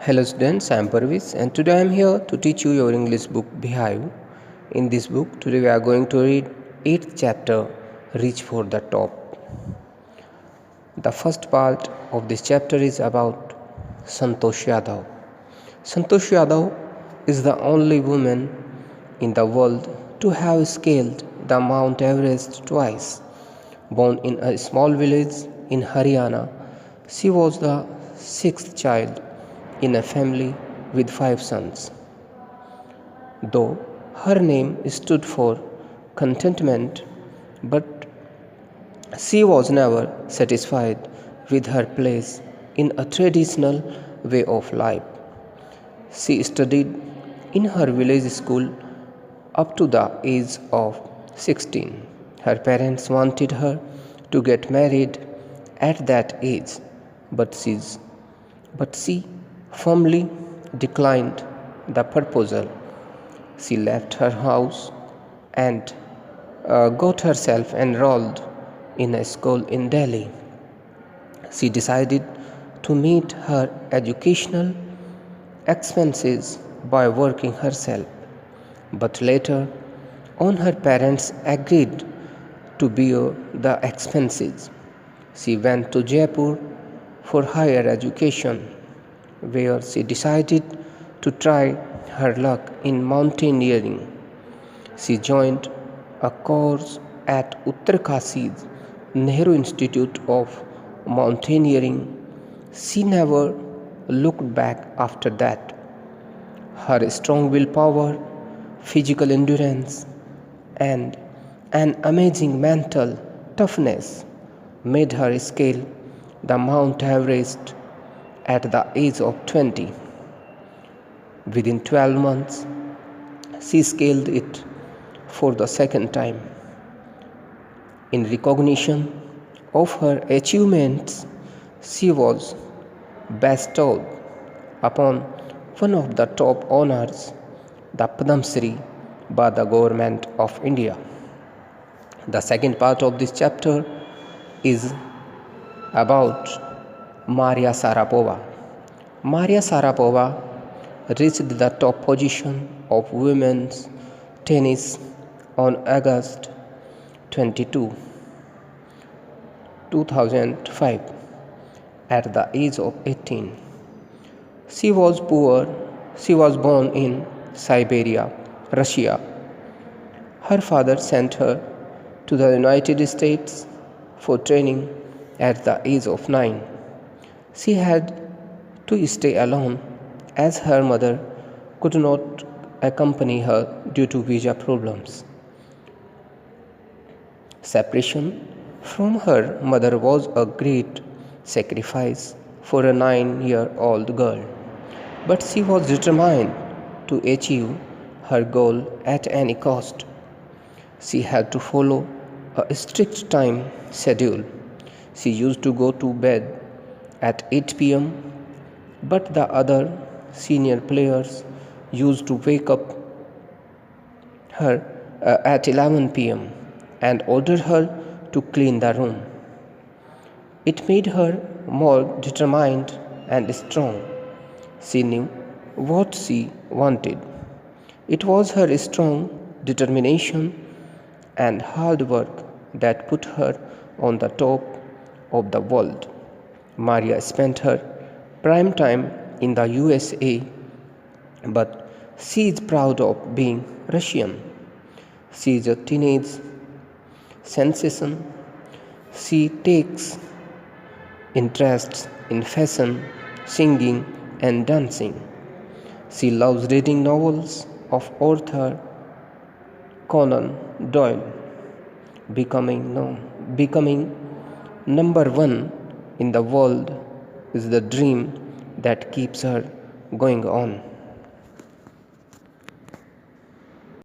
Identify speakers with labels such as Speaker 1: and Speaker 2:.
Speaker 1: Hello students, I am Pervesh and today I am here to teach you your English book Beehive. In this book, today we are going to read 8th chapter, Reach for the Top. The first part of this chapter is about Santosh Yadav. Santosh Yadav is the only woman in the world to have scaled the Mount Everest twice. Born in a small village in Haryana, she was the sixth child in a family with 5 sons. Though her name stood for contentment, but she was never satisfied with her place in a traditional way of life. She studied in her village school up to the age of 16. Her parents wanted her to get married at that age, but she firmly declined the proposal. She left her house and got herself enrolled in a school in Delhi. She decided to meet her educational expenses by working herself, but later on her parents agreed to bear the expenses. She went to Jaipur for higher education, where she decided to try her luck in mountaineering. She joined a course at Uttarkashi's Nehru Institute of Mountaineering. She never looked back after that. Her strong willpower, physical endurance, and an amazing mental toughness made her scale the Mount Everest at the age of 20. Within 12 months, she scaled it for the second time. In recognition of her achievements, she was bestowed upon one of the top honors, the Padma Shri, by the government of India. The second part of this chapter is about Maria Sharapova. Maria Sharapova reached the top position of women's tennis on August 22, 2005 at the age of 18. She was poor. She was born in Siberia, Russia. Her father sent her to the United States for training at the age of 9. She had to stay alone as her mother could not accompany her due to visa problems. Separation from her mother was a great sacrifice for a 9-year-old girl, but she was determined to achieve her goal at any cost. She had to follow a strict time schedule. She used to go to bed at 8 p.m., but the other senior players used to wake up her at 11 p.m. and order her to clean the room. It made her more determined and strong. She knew what she wanted. It was her strong determination and hard work that put her on the top of the world. Maria spent her prime time in the USA, but she is proud of being Russian. She is a teenage sensation. She takes interest in fashion, singing, and dancing. She loves reading novels of author Conan Doyle. Becoming number one in the world is the dream that keeps her going on.